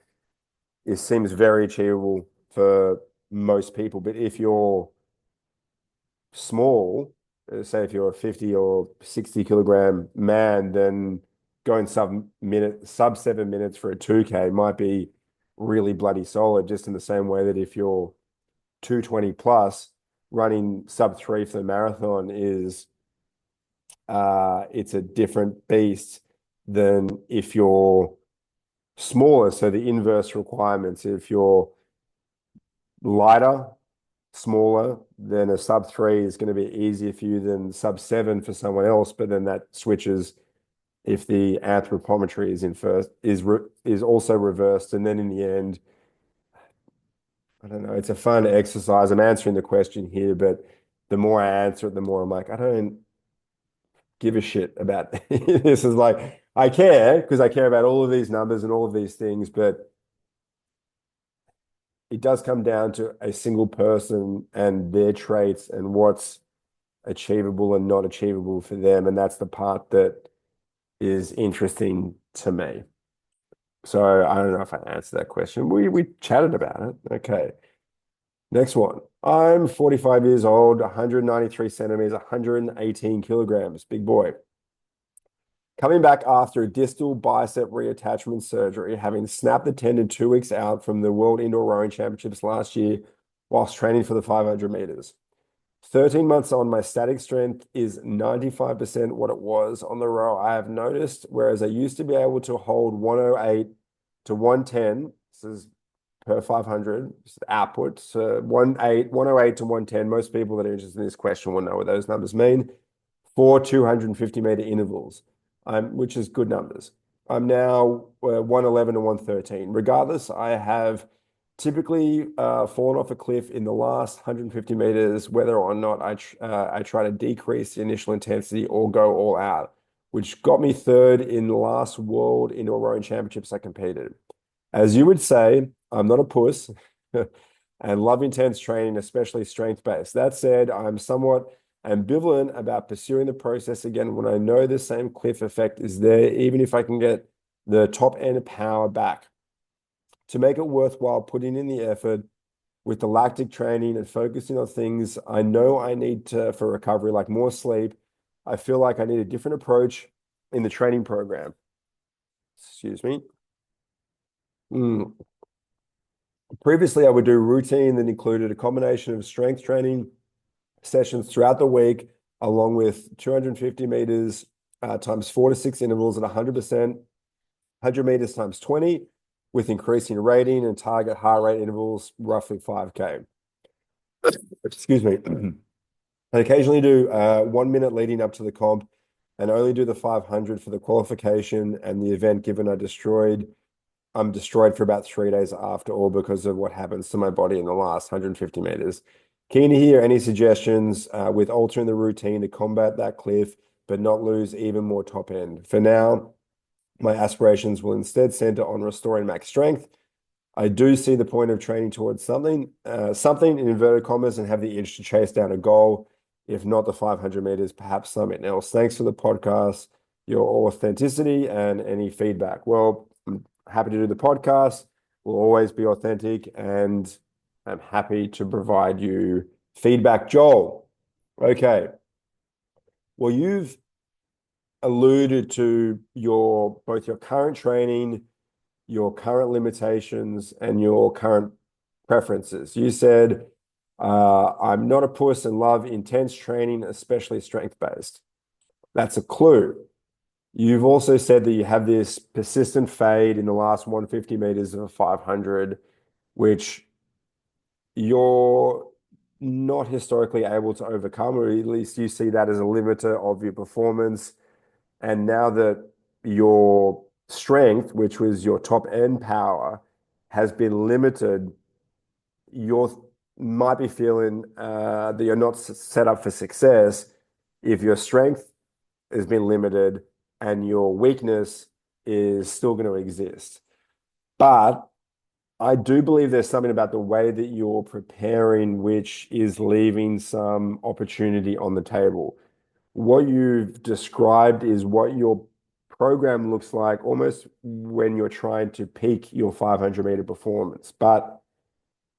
seems very achievable for most people. But if you're small, say if you're a 50 or 60 kilogram man, then going sub 7 minutes for a 2K might be really bloody solid, just in the same way that if you're 220 plus, running sub 3 for the marathon is it's a different beast than if you're smaller. So the inverse requirements, if you're lighter, smaller, then a sub 3 is going to be easier for you than sub 7 for someone else. But then that switches if the anthropometry is in first is also reversed. And then in the end, I don't know, it's a fun exercise. I'm answering the question here, but the more I answer it, the more I'm like, I don't give a shit about this. Is like, I care because I care about all of these numbers and all of these things, but it does come down to a single person and their traits and what's achievable and not achievable for them. And that's the part that is interesting to me. So I don't know if I answered that question. We chatted about it. Okay. Next one. I'm 45 years old, 193 centimeters, 118 kilograms. Big boy. Coming back after a distal bicep reattachment surgery, having snapped the tendon 2 weeks out from the World Indoor Rowing Championships last year whilst training for the 500 meters. 13 months on, my static strength is 95% what it was on the row. I have noticed, whereas I used to be able to hold 108 to 110, this is per 500, output, so 108 to 110. Most people that are interested in this question will know what those numbers mean. 250-meter intervals, which is good numbers. I'm now 111 to 113. Regardless, I have typically fallen off a cliff in the last 150 meters, whether or not I try to decrease the initial intensity or go all out, which got me third in the last World Indoor Rowing Championships I competed. As you would say, I'm not a puss and love intense training, especially strength-based. That said, I'm somewhat ambivalent about pursuing the process again when I know the same cliff effect is there, even if I can get the top end power back. To make it worthwhile putting in the effort with the lactic training and focusing on things I know I need to, for recovery, like more sleep, I feel like I need a different approach in the training program. Excuse me. Previously, I would do routine that included a combination of strength training sessions throughout the week, along with 250 meters times 4 to 6 intervals at 100%, 100 meters times 20, with increasing rating and target heart rate intervals, roughly 5K. Excuse me. I occasionally do 1 minute leading up to the comp and only do the 500 for the qualification and the event, given I'm destroyed for about 3 days after, all because of what happens to my body in the last 150 meters. Keen to hear any suggestions with altering the routine to combat that cliff, but not lose even more top end. For now, my aspirations will instead center on restoring max strength. I do see the point of training towards something in inverted commas, and have the itch to chase down a goal. If not the 500 meters, perhaps something else. Thanks for the podcast, your authenticity, and any feedback. Well, I'm happy to do the podcast. We'll always be authentic, and I'm happy to provide you feedback. Joel, okay. Well, you've alluded to both your current training, your current limitations, and your current preferences. You said, I'm not a puss and love intense training, especially strength-based. That's a clue. You've also said that you have this persistent fade in the last 150 meters of a 500, which you're not historically able to overcome, or at least you see that as a limiter of your performance. And now that your strength, which was your top end power, has been limited, you might be feeling that you're not set up for success if your strength has been limited and your weakness is still going to exist. But I do believe there's something about the way that you're preparing, which is leaving some opportunity on the table. What you've described is what your program looks like almost when you're trying to peak your 500-meter performance. But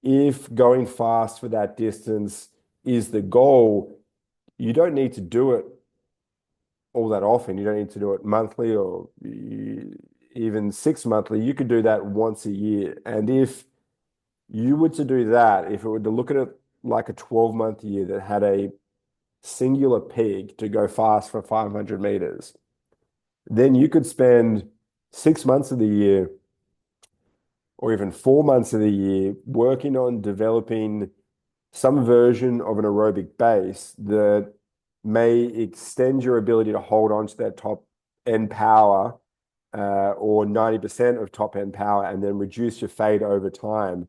if going fast for that distance is the goal, you don't need to do it all that often. You don't need to do it monthly, or even 6 monthly, you could do that once a year. And if you were to do that, if it were to look at it like a 12-month year that had a singular peak to go fast for 500 meters, then you could spend 6 months of the year or even 4 months of the year working on developing some version of an aerobic base that may extend your ability to hold on to that top end power or 90% of top end power and then reduce your fade over time.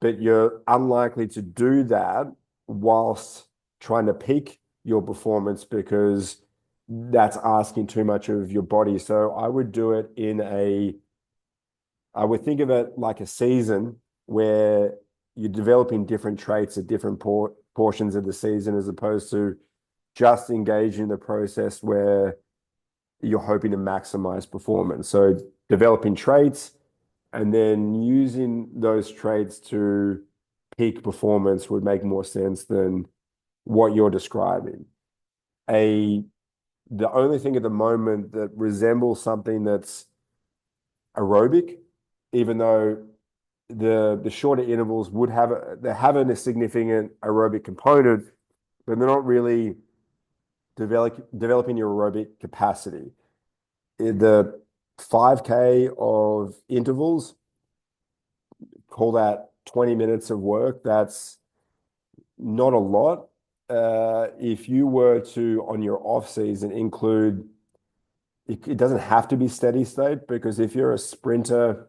But you're unlikely to do that whilst trying to peak your performance because that's asking too much of your body. So I would do it I would think of it like a season where you're developing different traits at different portions of the season as opposed to just engaging in the process where you're hoping to maximize performance. So developing traits and then using those traits to peak performance would make more sense than what you're describing. The only thing at the moment that resembles something that's aerobic, even though the shorter intervals would have they're having a significant aerobic component, but they're not really developing your aerobic capacity. The 5K of intervals, call that 20 minutes of work. That's not a lot. If you were to, on your off season, include, it doesn't have to be steady state because if you're a sprinter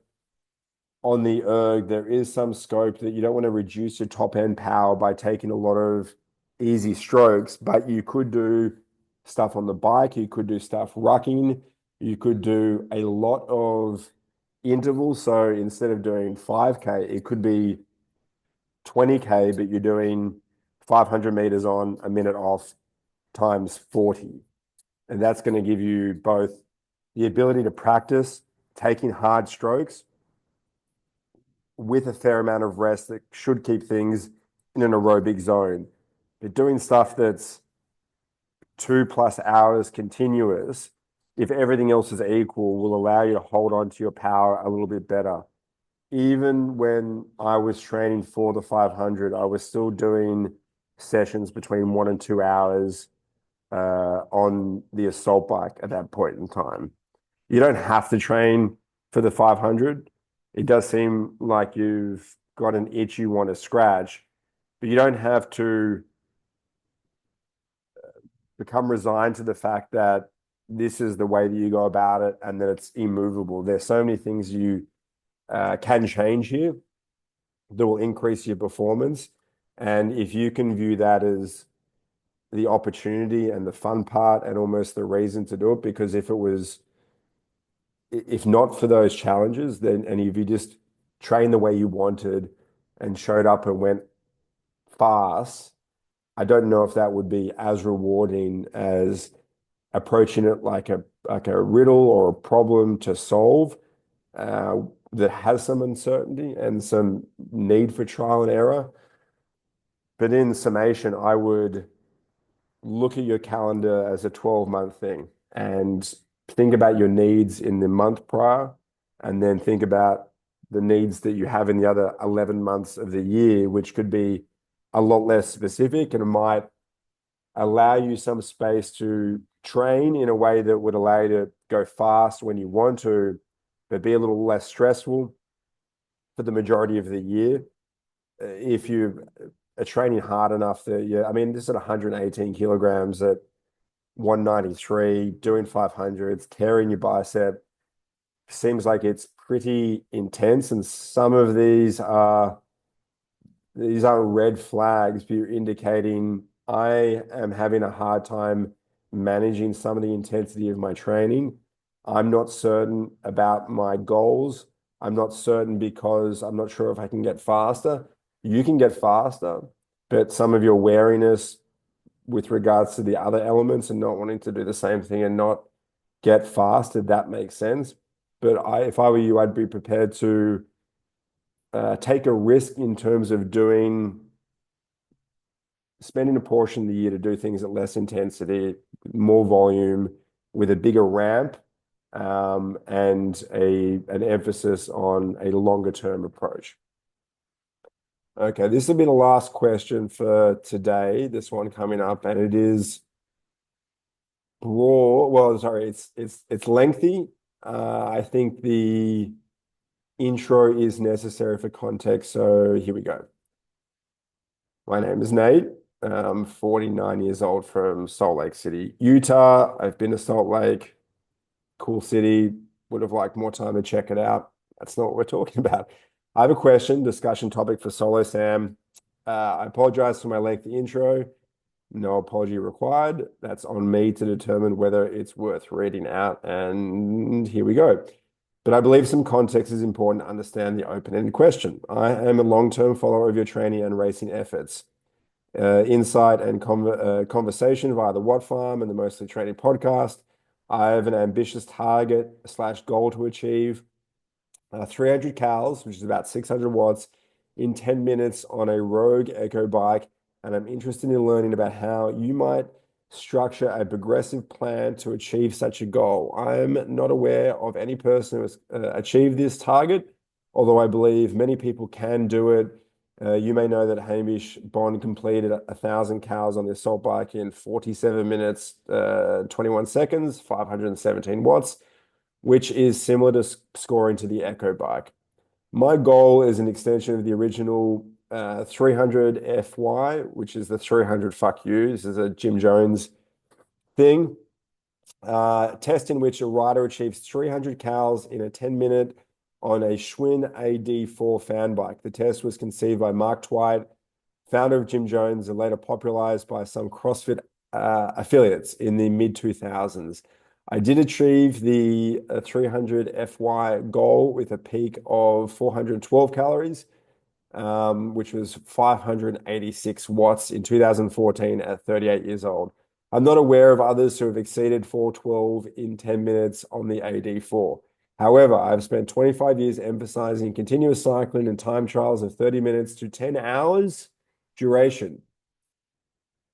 on the erg, there is some scope that you don't want to reduce your top end power by taking a lot of easy strokes, but you could do stuff on the bike, you could do stuff rucking, you could do a lot of intervals. So instead of doing 5K, it could be 20K, but you're doing 500 meters on, a minute off, times 40. And that's going to give you both the ability to practice taking hard strokes with a fair amount of rest that should keep things in an aerobic zone. But doing stuff that's 2+ hours continuous, if everything else is equal, will allow you to hold on to your power a little bit better. Even when I was training for the 500, I was still doing sessions between 1 and 2 hours on the assault bike at that point in time. You don't have to train for the 500. It does seem like you've got an itch you want to scratch, but you don't have to become resigned to the fact that this is the way that you go about it and that it's immovable. There's so many things you can change here that will increase your performance. And if you can view that as the opportunity and the fun part and almost the reason to do it, because if not for those challenges, then, and if you just trained the way you wanted and showed up and went fast, I don't know if that would be as rewarding as approaching it like a riddle or a problem to solve that has some uncertainty and some need for trial and error. But in summation, I would look at your calendar as a 12-month thing and think about your needs in the month prior, and then think about the needs that you have in the other 11 months of the year, which could be a lot less specific, and it might allow you some space to train in a way that would allow you to go fast when you want to, but be a little less stressful for the majority of the year. If you are training hard enough that, yeah, I mean, this is at 118 kilograms at 193, doing 500s, tearing your bicep, seems like it's pretty intense. And some of these aren't red flags, but you're indicating I am having a hard time managing some of the intensity of my training. I'm not certain about my goals. I'm not certain because I'm not sure if I can get faster. You can get faster, but some of your wariness with regards to the other elements and not wanting to do the same thing and not get faster, that makes sense. But if I were you, I'd be prepared to take a risk in terms of spending a portion of the year to do things at less intensity, more volume, with a bigger ramp, and an emphasis on a longer term approach. Okay, this will be the last question for today. This one coming up, and it is broad. Well, sorry, it's lengthy. I think the intro is necessary for context, so here we go. My name is Nate. I'm 49 years old from Salt Lake City, Utah. I've been to Salt Lake, cool city. Would have liked more time to check it out. That's not what we're talking about. I have a question, discussion topic for Solo Sam. I apologize for my lengthy intro. No apology required. That's on me to determine whether it's worth reading out. And here we go. But I believe some context is important to understand the open-ended question. I am a long-term follower of your training and racing efforts. Insight and conversation via the Watt Farm and the Mostly Training podcast. I have an ambitious target / goal to achieve 300 cals, which is about 600 watts, in 10 minutes on a Rogue Echo bike. And I'm interested in learning about how you might structure a progressive plan to achieve such a goal. I'm not aware of any person who has achieved this target, although I believe many people can do it. You may know that Hamish Bond completed 1,000 cals on the assault bike in 47 minutes, 21 seconds, 517 watts, which is similar to scoring to the Echo bike. My goal is an extension of the original 300 FY, which is the 300 fuck you. This is a Jim Jones thing. Test in which a rider achieves 300 cals in a 10-minute on a Schwinn AD4 fan bike. The test was conceived by Mark Twight, founder of Jim Jones, and later popularized by some CrossFit affiliates in the mid-2000s. I did achieve the 300 FY goal with a peak of 412 calories, which was 586 watts in 2014 at 38 years old. I'm not aware of others who have exceeded 412 in 10 minutes on the AD4. However, I've spent 25 years emphasizing continuous cycling and time trials of 30 minutes to 10 hours duration,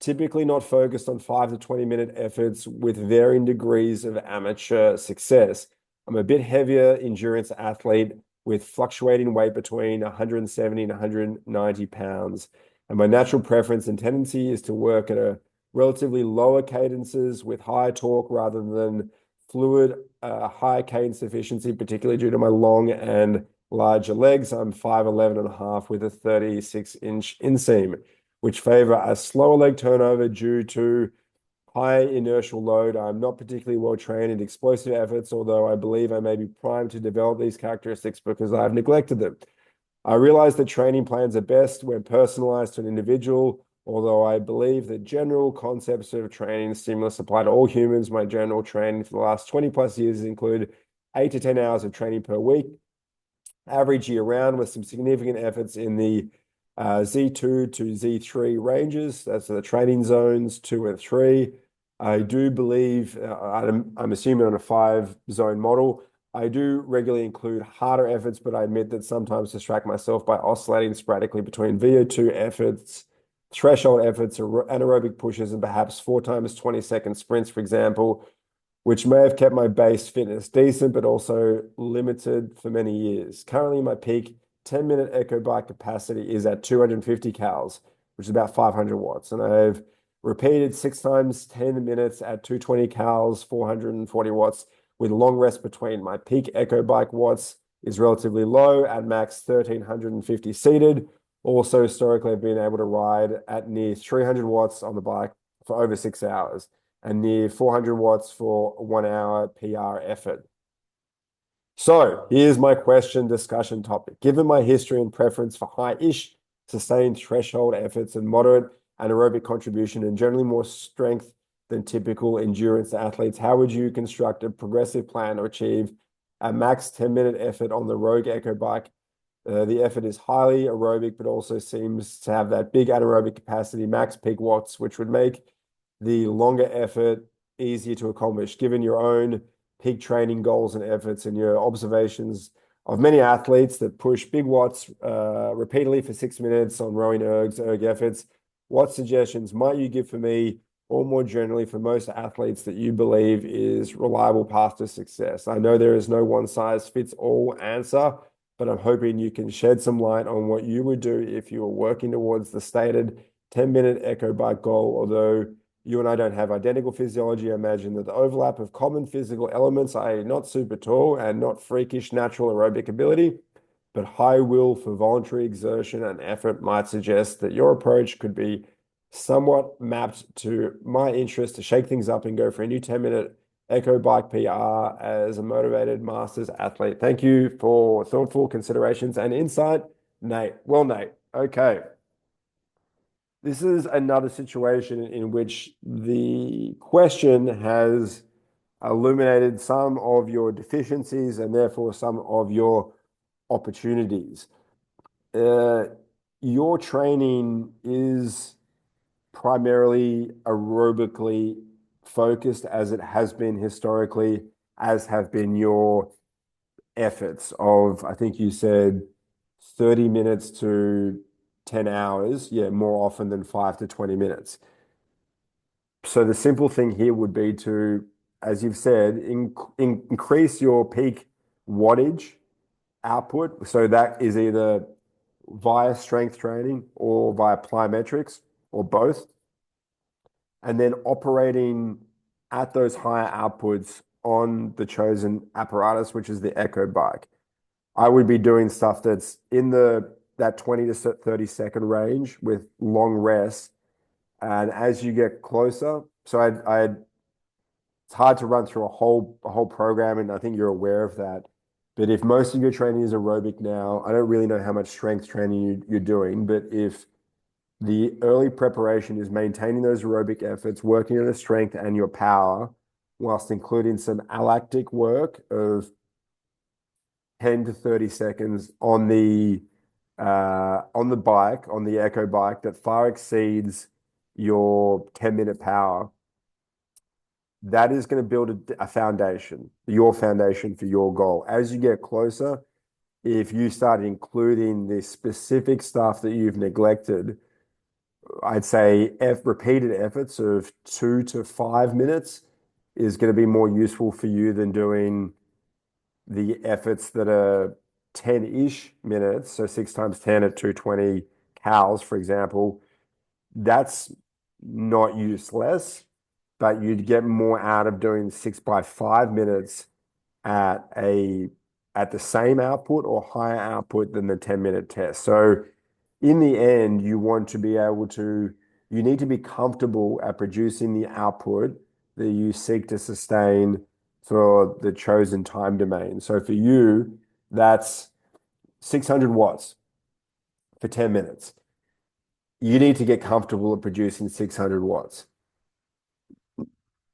typically not focused on 5 to 20-minute efforts with varying degrees of amateur success. I'm a bit heavier endurance athlete with fluctuating weight between 170 and 190 pounds. And my natural preference and tendency is to work at a relatively lower cadences with high torque rather than fluid, high cadence efficiency, particularly due to my long and larger legs. I'm 5'11 and a half with a 36-inch inseam, which favor a slower leg turnover due to high inertial load. I'm not particularly well trained in explosive efforts, although I believe I may be primed to develop these characteristics because I've neglected them. I realize that training plans are best when personalized to an individual, although I believe that general concepts of training stimulus apply to all humans. My general training for the last 20 plus years include 8 to 10 hours of training per week, average year round, with some significant efforts in the Z2 to Z3 ranges. That's the training zones 2 and 3. I do believe, I'm assuming on a 5-zone model, I do regularly include harder efforts, but I admit that sometimes distract myself by oscillating sporadically between VO2 efforts, threshold efforts, anaerobic pushes, and perhaps 4 times 20-second sprints, for example, which may have kept my base fitness decent, but also limited for many years. Currently, my peak 10-minute Echo bike capacity is at 250 cals, which is about 500 watts. And I've repeated 6 times 10 minutes at 220 cals, 440 watts, with long rest between. My peak Echo bike watts is relatively low at max 1,350 seated. Also, historically, I've been able to ride at near 300 watts on the bike for over 6 hours and near 400 watts for 1 hour PR effort. So here's my question discussion topic. Given my history and preference for high-ish sustained threshold efforts and moderate anaerobic contribution and generally more strength than typical endurance athletes, how would you construct a progressive plan to achieve a max 10-minute effort on the Rogue Echo bike? The effort is highly aerobic, but also seems to have that big anaerobic capacity, max peak watts, which would make the longer effort easier to accomplish. Given your own peak training goals and efforts and your observations of many athletes that push big watts repeatedly for 6 minutes on rowing erg efforts, what suggestions might you give for me or more generally for most athletes that you believe is reliable path to success? I know there is no one size fits all answer, but I'm hoping you can shed some light on what you would do if you were working towards the stated 10-minute Echo Bike goal. Although you and I don't have identical physiology, I imagine that the overlap of common physical elements, i.e. not super tall and not freakish natural aerobic ability, but high will for voluntary exertion and effort, might suggest that your approach could be somewhat mapped to my interest to shake things up and go for a new 10-minute Echo Bike PR as a motivated masters athlete. Thank you for thoughtful considerations and insight, Nate. Well, Nate, okay. This is another situation in which the question has illuminated some of your deficiencies and therefore some of your opportunities. Your training is primarily aerobically focused as it has been historically, as have been your efforts of, I think you said 30 minutes to 10 hours. Yeah, more often than 5 to 20 minutes. So the simple thing here would be to, as you've said, increase your peak wattage output. So that is either via strength training or via plyometrics or both. And then operating at those higher outputs on the chosen apparatus, which is the Echo Bike. I would be doing stuff that's in that 20 to 30 second range with long rests. And as you get closer, so it's hard to run through a whole program, and I think you're aware of that. But if most of your training is aerobic now, I don't really know how much strength training you're doing, but if the early preparation is maintaining those aerobic efforts, working on the strength and your power, whilst including some allactic work of 10 to 30 seconds on the bike, on the Echo Bike, that far exceeds your 10-minute power, that is going to build a foundation, your foundation for your goal. As you get closer, if you start including the specific stuff that you've neglected, I'd say repeated efforts of 2 to 5 minutes is going to be more useful for you than doing the efforts that are 10-ish minutes. So 6 times 10 at 220 cals, for example. That's not useless, but you'd get more out of doing 6 by 5 minutes at the same output or higher output than the 10-minute test. So in the end, you need to be comfortable at producing the output that you seek to sustain for the chosen time domain. So for you, that's 600 watts for 10 minutes. You need to get comfortable at producing 600 watts,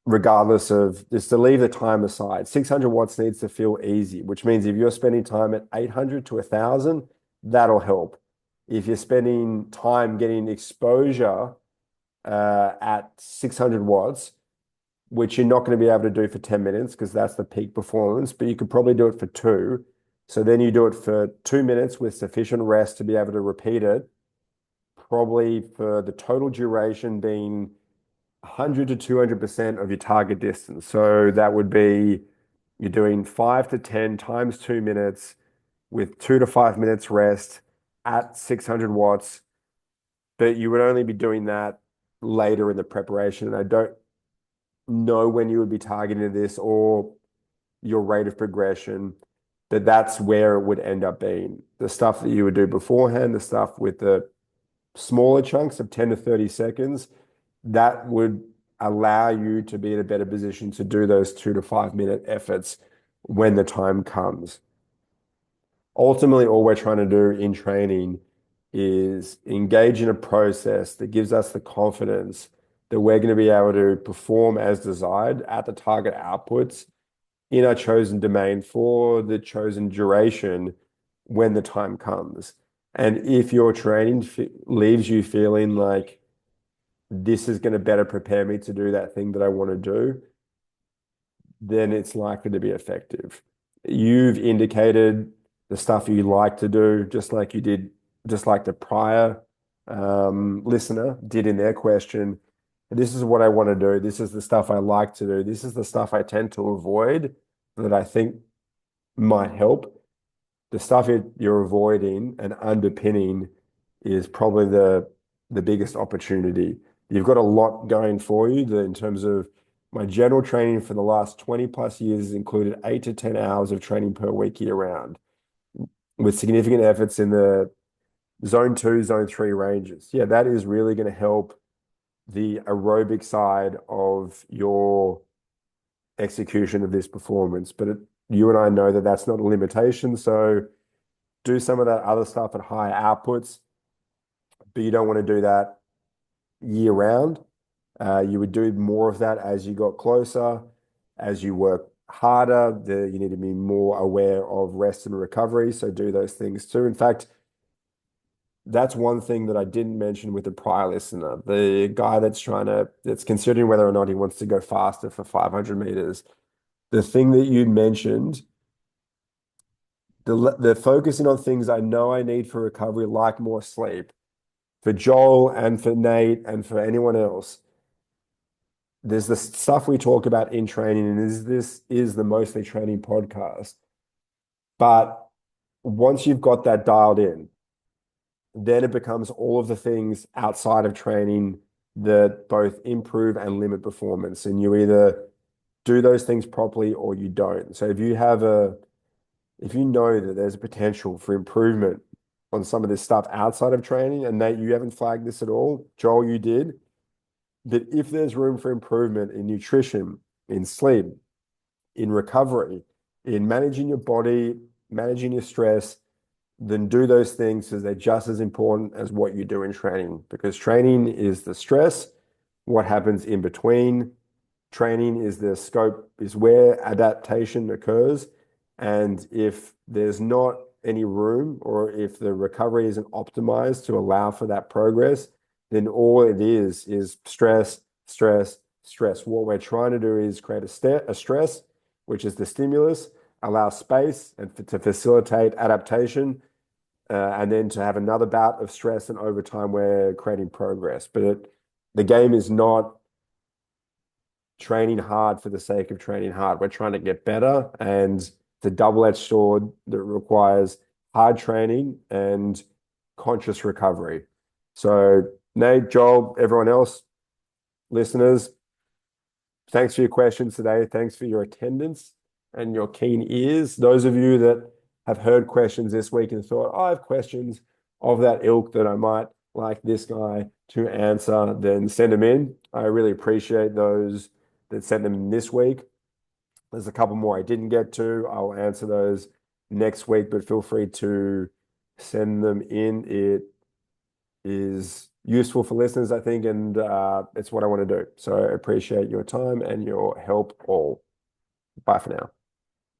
regardless of, just to leave the time aside. 600 watts needs to feel easy, which means if you're spending time at 800 to 1,000, that'll help. If you're spending time getting exposure at 600 watts, which you're not going to be able to do for 10 minutes because that's the peak performance, but you could probably do it for 2. So then you do it for 2 minutes with sufficient rest to be able to repeat it, probably for the total duration being 100 to 200% of your target distance. So that would be, you're doing 5 to 10 times 2 minutes with 2 to 5 minutes rest at 600 watts, but you would only be doing that later in the preparation. And I don't know when you would be targeting this or your rate of progression, but that's where it would end up being. The stuff that you would do beforehand, the stuff with the smaller chunks of 10 to 30 seconds, that would allow you to be in a better position to do those 2 to 5 minute efforts when the time comes. Ultimately, all we're trying to do in training is engage in a process that gives us the confidence that we're going to be able to perform as desired at the target outputs in our chosen domain for the chosen duration when the time comes. And if your training leaves you feeling like this is going to better prepare me to do that thing that I want to do, then it's likely to be effective. You've indicated the stuff you like to do, just like the prior listener did in their question. this is what I want to do. This is the stuff I like to do. This is the stuff I tend to avoid that I think might help. The stuff you're avoiding and underpinning is probably the biggest opportunity. You've got a lot going for you in terms of my general training for the last 20 plus years has included 8 to 10 hours of training per week year round with significant efforts in the zone 2, zone 3 ranges. Yeah, that is really going to help the aerobic side of your execution of this performance. But you and I know that that's not a limitation. So do some of that other stuff at high outputs, but you don't want to do that year round. You would do more of that as you got closer, as you work harder. You need to be more aware of rest and recovery. So do those things too. In fact, that's one thing that I didn't mention with the prior listener, the guy that's considering whether or not he wants to go faster for 500 meters. The thing that you mentioned, the focusing on things I know I need for recovery, like more sleep, for Joel and for Nate and for anyone else, there's the stuff we talk about in training, and this is the Mostly Training podcast. But once you've got that dialed in, then it becomes all of the things outside of training that both improve and limit performance. And you either do those things properly or you don't. So if you know that there's a potential for improvement on some of this stuff outside of training, and Nate, you haven't flagged this at all, Joel, you did, that if there's room for improvement in nutrition, in sleep, in recovery, in managing your body, managing your stress, then do those things because they're just as important as what you do in training. Because training is the stress, what happens in between. Training is the scope, is where adaptation occurs. And if there's not any room or if the recovery isn't optimized to allow for that progress, then all it is stress, stress, stress. What we're trying to do is create a stress, which is the stimulus, allow space and to facilitate adaptation, and then to have another bout of stress, and over time we're creating progress. But the game is not training hard for the sake of training hard. We're trying to get better, and it's a double-edged sword that requires hard training and conscious recovery. So Nate, Joel, everyone else, listeners, thanks for your questions today. Thanks for your attendance and your keen ears. Those of you that have heard questions this week and thought, I have questions of that ilk that I might like this guy to answer, then send them in. I really appreciate those that sent them in this week. There's a couple more I didn't get to. I'll answer those next week, but feel free to send them in. It is useful for listeners, I think, and it's what I want to do. So I appreciate your time and your help all. Bye for now.